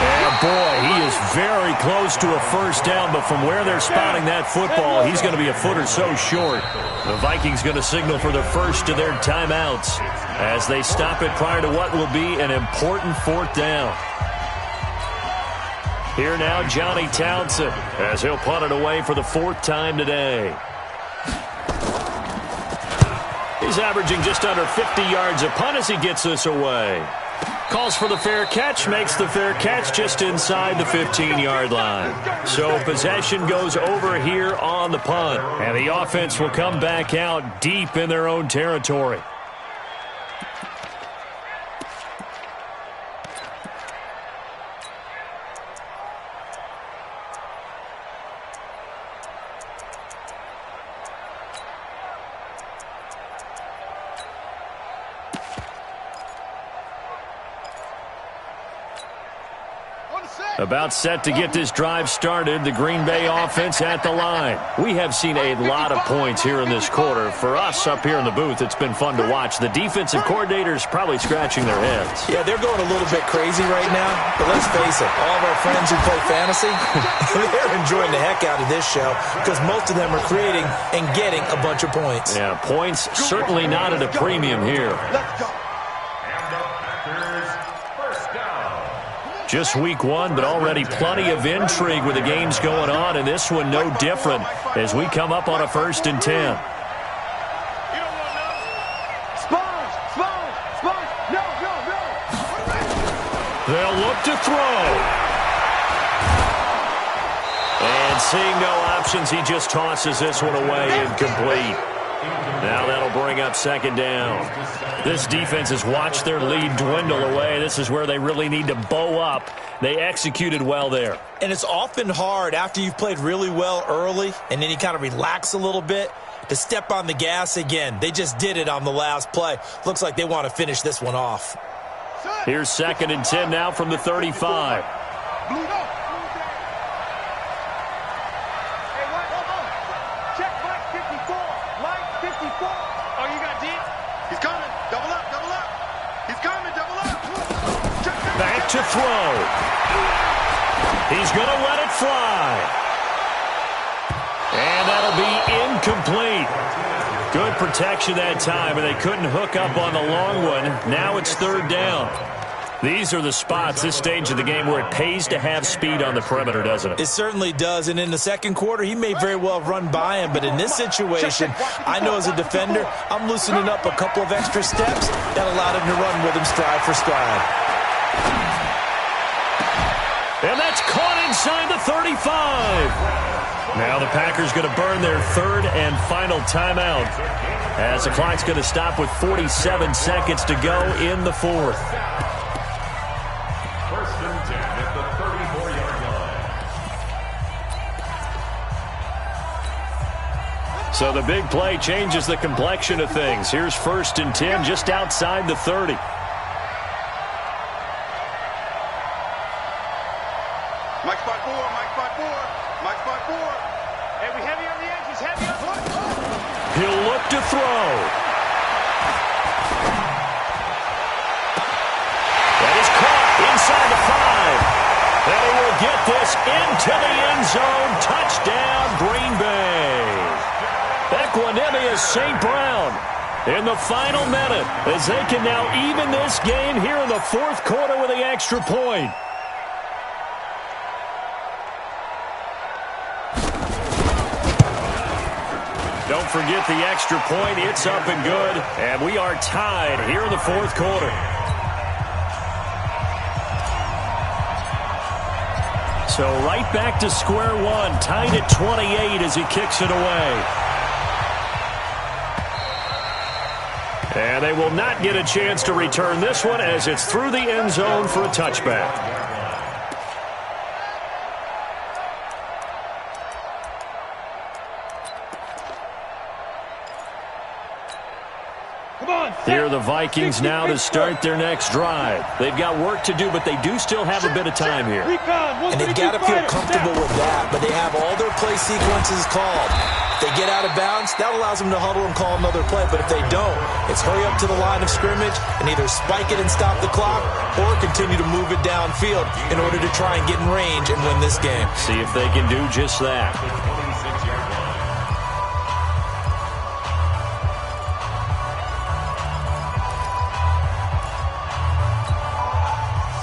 And boy, he is very close to a first down, but from where they're spotting that football, he's going to be a foot or so short. The Vikings going to signal for the first of their timeouts as they stop it prior to what will be an important fourth down. Here now, Johnny Townsend, as he'll punt it away for the fourth time today. He's averaging just under 50 yards a punt as he gets this away. Calls for the fair catch, makes the fair catch just inside the 15-yard line. So possession goes over here on the punt, and the offense will come back out deep in their own territory. About set to get this drive started, the Green Bay offense at the line. We have seen a lot of points here in this quarter. For us up here in the booth, it's been fun to watch. The defensive coordinators probably scratching their heads. Yeah, they're going a little bit crazy right now, but let's face it, all of our friends who play fantasy, they're enjoying the heck out of this show because most of them are creating and getting a bunch of points. Yeah, points certainly not at a premium here. Just week one, but already plenty of intrigue with the games going on, and this one no different as we come up on a 1st and 10. They'll look to throw. And seeing no options, he just tosses this one away, incomplete. Now that'll bring up 2nd down. This defense has watched their lead dwindle away. This is where they really need to bow up. They executed well there. And it's often hard after you've played really well early and then you kind of relax a little bit to step on the gas again. They just did it on the last play. Looks like they want to finish this one off. Here's 2nd and 10 now from the 35. Back to throw. He's going to let it fly. And that'll be incomplete. Good protection that time, and they couldn't hook up on the long one. Now it's 3rd down. These are the spots, this stage of the game, where it pays to have speed on the perimeter, doesn't it? It certainly does, and in the second quarter, he may very well run by him, but in this situation, I know as a defender, I'm loosening up a couple of extra steps that allowed him to run with him stride for stride. And that's caught inside the 35. Now the Packers going to burn their 3rd and final timeout as the clock's going to stop with 47 seconds to go in the 4th. 1st and 10 at the 34-yard line. So the big play changes the complexion of things. Here's 1st and 10 just outside the 30. Mike spot 4, Mike spot 4, Mike spot 4. Hey, we heavy on the edges, heavy on the He'll look to throw. That is caught inside the 5. And he will get this into the end zone. Touchdown, Green Bay. Equanimous St. Brown in the final minute as they can now even this game here in the 4th quarter with the extra point. Don't forget the extra point. It's up and good. And we are tied here in the 4th quarter. So right back to square one. Tied at 28 as he kicks it away. And they will not get a chance to return this one as it's through the end zone for a touchback. Here are the Vikings now to start their next drive. They've got work to do, but they do still have a bit of time here. And they've got to feel comfortable with that, but they have all their play sequences called. If they get out of bounds, that allows them to huddle and call another play. But if they don't, it's hurry up to the line of scrimmage and either spike it and stop the clock or continue to move it downfield in order to try and get in range and win this game. See if they can do just that.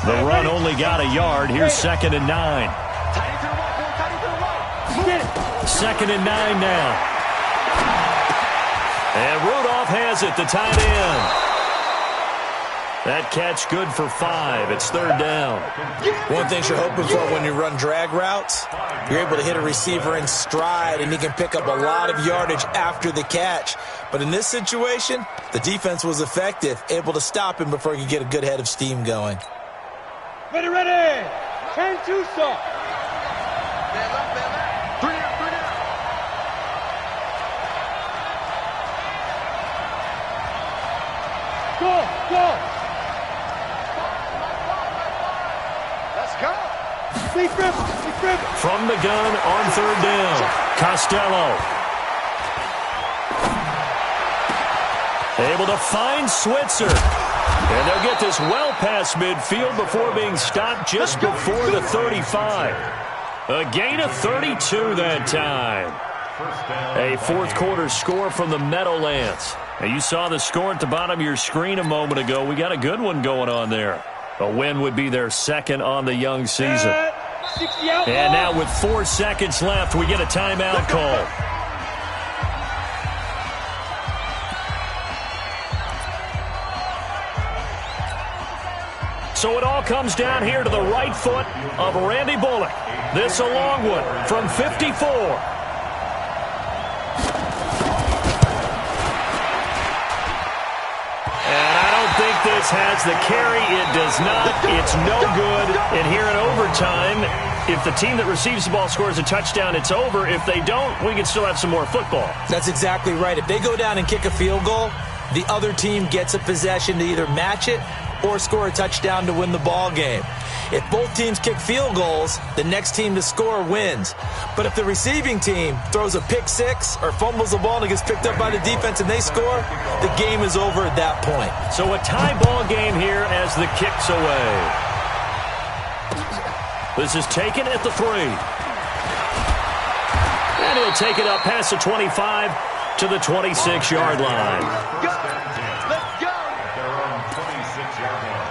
The run only got a yard. Here's 2nd and 9. 2nd and 9 now. And Rudolph has it, the tight end. That catch good for 5. It's 3rd down. One thing you're hoping for when you run drag routes, you're able to hit a receiver in stride, and he can pick up a lot of yardage after the catch. But in this situation, the defense was effective, able to stop him before he could get a good head of steam going. Ready, ready. Turn 2, sir. Three down. Go. Let's go. Big grip. From the gun on 3rd down. Costello. Able to find Switzer. And they'll get this well past midfield before being stopped just before the 35. A gain of 32 that time. A fourth quarter score from the Meadowlands. Now, you saw the score at the bottom of your screen a moment ago. We got a good one going on there. A win would be their 2nd on the young season. And now with 4 seconds left, we get a timeout call. So it all comes down here to the right foot of Randy Bullock. This a long one from 54. And I don't think this has the carry. It does not. It's no good. And here in overtime, if the team that receives the ball scores a touchdown, it's over. If they don't, we can still have some more football. That's exactly right. If they go down and kick a field goal, the other team gets a possession to either match it or score a touchdown to win the ball game. If both teams kick field goals, the next team to score wins. But if the receiving team throws a pick six or fumbles the ball and it gets picked up by the defense and they score, the game is over at that point. So a tie ball game here as the kick's away. This is taken at the 3. And he'll take it up past the 25 to the 26-yard line. Let's go. Their own 26-yard line.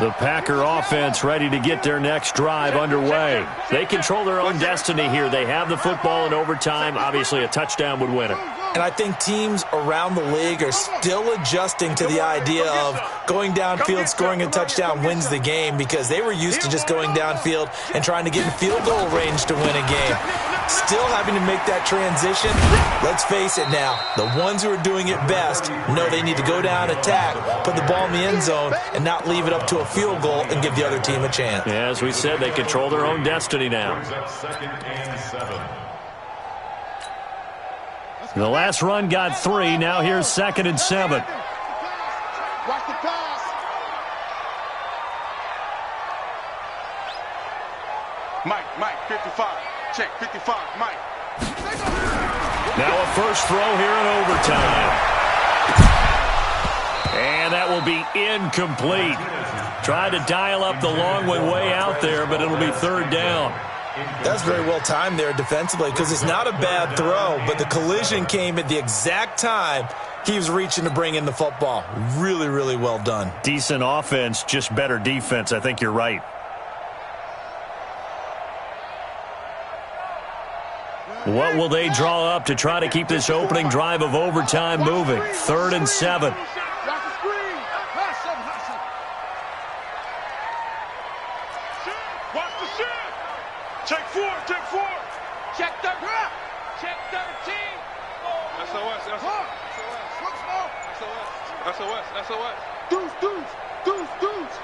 The Packer offense ready to get their next drive underway. They control their own destiny here. They have the football in overtime. Obviously, a touchdown would win it. And I think teams around the league are still adjusting to the idea of going downfield, scoring a touchdown wins the game, because they were used to just going downfield and trying to get in field goal range to win a game. Still having to make that transition. Let's face it now, the ones who are doing it best know they need to go down, attack, put the ball in the end zone, and not leave it up to a field goal and give the other team a chance. Yeah, as we said, they control their own destiny now. Second and 7. The last run got 3. Now here's 2nd and 7. Watch the pass. Mike, 55. Check, 55, Mike. Now a first throw here in overtime. And that will be incomplete. Tried to dial up the long one way out there, but it'll be 3rd down. That's very well timed there defensively, because it's not a bad throw, but the collision came at the exact time he was reaching to bring in the football. Really, really well done. Decent offense, just better defense. I think you're right. What will they draw up to try to keep this opening drive of overtime moving? 3rd and 7. Watch the screen. Watch the shit. Check 4. Check 13. Check 13. SOS. Deuce.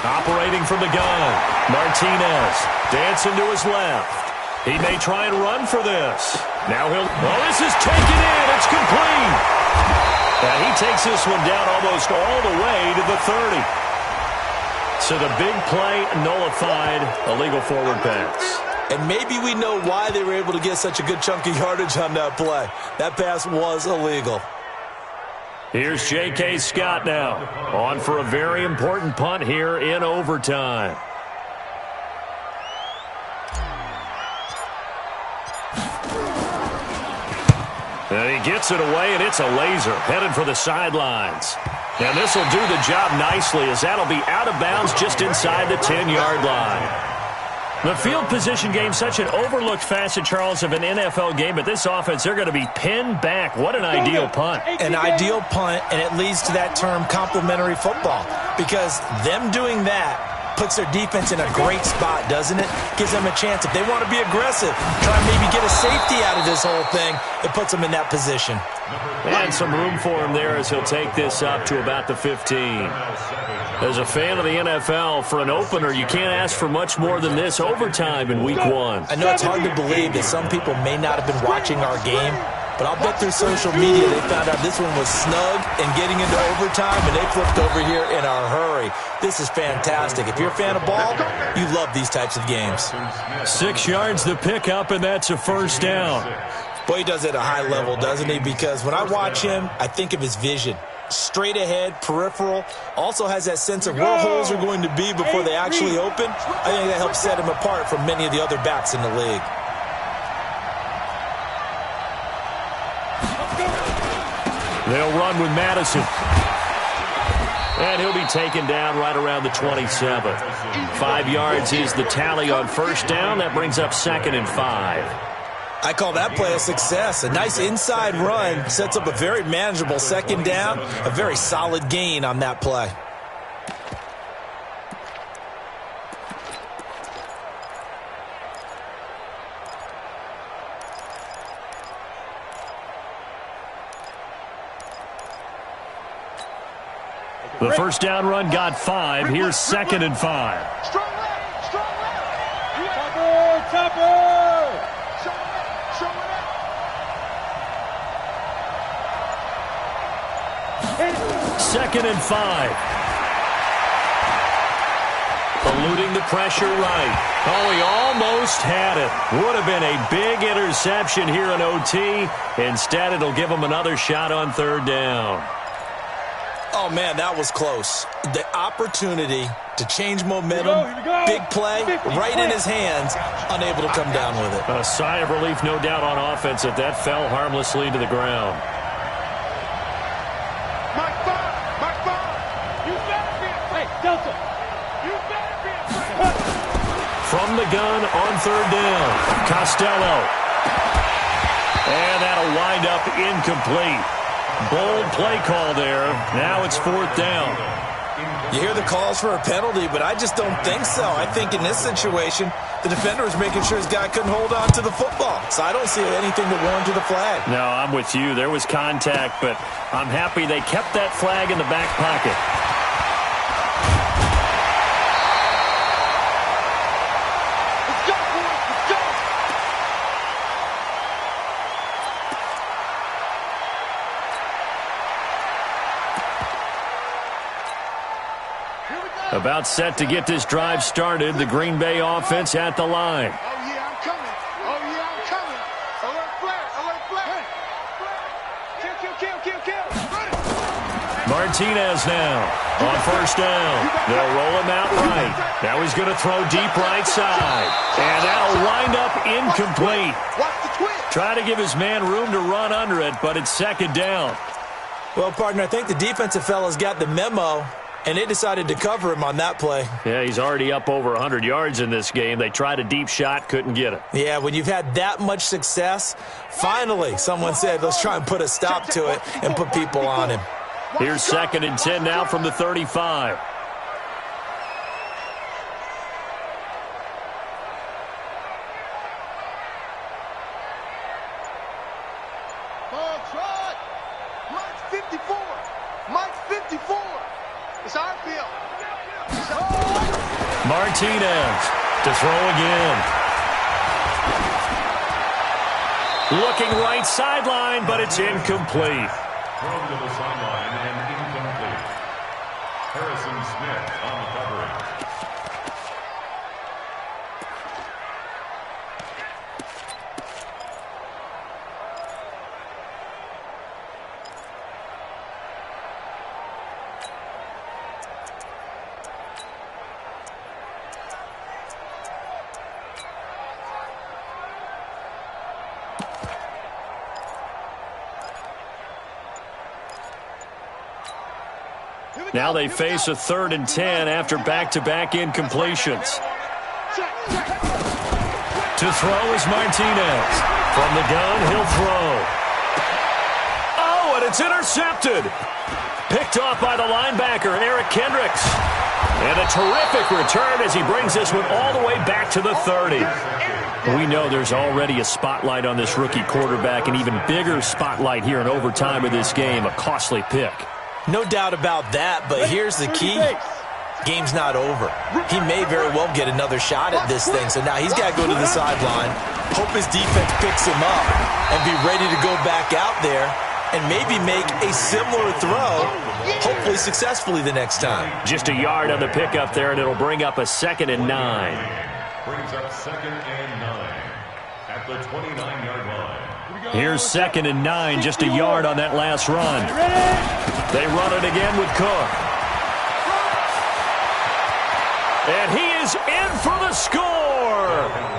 Operating from the gun. Martinez dancing to his left. He may try and run for this. Now this is taken in. It's complete. And he takes this one down almost all the way to the 30. So the big play nullified, illegal forward pass. And maybe we know why they were able to get such a good chunk of yardage on that play. That pass was illegal. Here's J.K. Scott now, on for a very important punt here in overtime. And he gets it away, and it's a laser, headed for the sidelines. And this will do the job nicely, as that'll be out of bounds just inside the 10-yard line. The field position game, such an overlooked facet, Charles, of an NFL game, but this offense, they're going to be pinned back. What an ideal punt. An ideal punt, and it leads to that term complementary football, because them doing that puts their defense in a great spot, doesn't it? Gives them a chance. If they want to be aggressive, try and maybe get a safety out of this whole thing, it puts them in that position. And some room for him there as he'll take this up to about the 15. As a fan of the NFL, for an opener, you can't ask for much more than this overtime in Week 1. I know it's hard to believe that some people may not have been watching our game, but I'll bet through social media they found out this one was snug and getting into overtime, and they flipped over here in a hurry. This is fantastic. If you're a fan of ball, you love these types of games. 6 yards the pickup, and that's a first down. Boy, he does it at a high level, doesn't he? Because when I watch him, I think of his vision. Straight ahead, peripheral, also has that sense of where holes are going to be before they actually open. I think that helps set him apart from many of the other backs in the league. They'll run with Madison. And he'll be taken down right around the 27. 5 yards is the tally on first down. That brings up 2nd and 5. I call that play a success. A nice inside run sets up a very manageable second down. A very solid gain on that play. The first down run got 5. Here's 2nd and 5. Strong left, strong left. Topper! Show it up. 2nd and 5. Eluding the pressure right. Oh, he almost had it. Would have been a big interception here in OT. Instead, it'll give him another shot on 3rd down. Oh, man, that was close. The opportunity to change momentum, big play, right in his hands, unable to come down with it. A sigh of relief, no doubt, on offense that fell harmlessly to the ground. Mike Bond! You better be afraid. Hey, Delta! You better be afraid. From the gun on 3rd down, Costello. And that'll wind up incomplete. Bold play call there. Now it's 4th down. You hear the calls for a penalty, but I just don't think so. I think in this situation, the defender was making sure his guy couldn't hold on to the football. So I don't see anything to warrant to the flag. No, I'm with you. There was contact, but I'm happy they kept that flag in the back pocket. Let's go, boys. Let's go. About set to get this drive started. The Green Bay offense at the line. Oh, yeah, I'm coming. Oh, yeah, I'm coming. Alert flare. Alert flare. Kill. Martinez now on first down. They'll roll him out right. Now he's going to throw deep right side. And that'll wind up incomplete. Watch the twist. Trying to give his man room to run under it, but it's 2nd down. Well, partner, I think the defensive fellas got the memo, and they decided to cover him on that play. Yeah, he's already up over 100 yards in this game. They tried a deep shot, couldn't get it. Yeah, when you've had that much success, finally someone said, let's try and put a stop to it and put people on him. Here's 2nd and 10 now from the 35. Mike's 54. It's our field. Martinez to throw again. Looking right sideline, but it's incomplete. Thrown to the sideline and incomplete. Harrison Smith on the coverage. Now they face a 3rd and 10 after back-to-back incompletions. To throw is Martinez. From the gun, he'll throw. Oh, and it's intercepted. Picked off by the linebacker, Eric Kendricks. And a terrific return as he brings this one all the way back to the 30. We know there's already a spotlight on this rookie quarterback, an even bigger spotlight here in overtime of this game, a costly pick. No doubt about that, but here's the key. Game's not over. He may very well get another shot at this thing, so now he's got to go to the sideline, hope his defense picks him up, and be ready to go back out there and maybe make a similar throw, hopefully successfully the next time. Just a yard on the pickup there, and it'll bring up a 2nd and 9. Brings up 2nd and 9 at the 29-yard line. Here's 2nd and 9, just a yard on that last run. They run it again with Cook. And he is in for the score.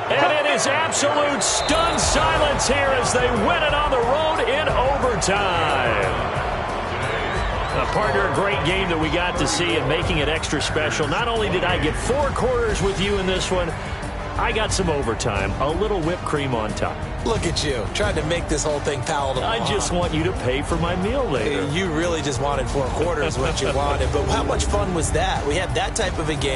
And it is absolute stunned silence here as they win it on the road in overtime. Partner, a great game that we got to see and making it extra special. Not only did I get 4 quarters with you in this one, I got some overtime, a little whipped cream on top. Look at you, trying to make this whole thing palatable. I just want you to pay for my meal later. You really just wanted 4 quarters, what you wanted. But how much fun was that? We had that type of a game.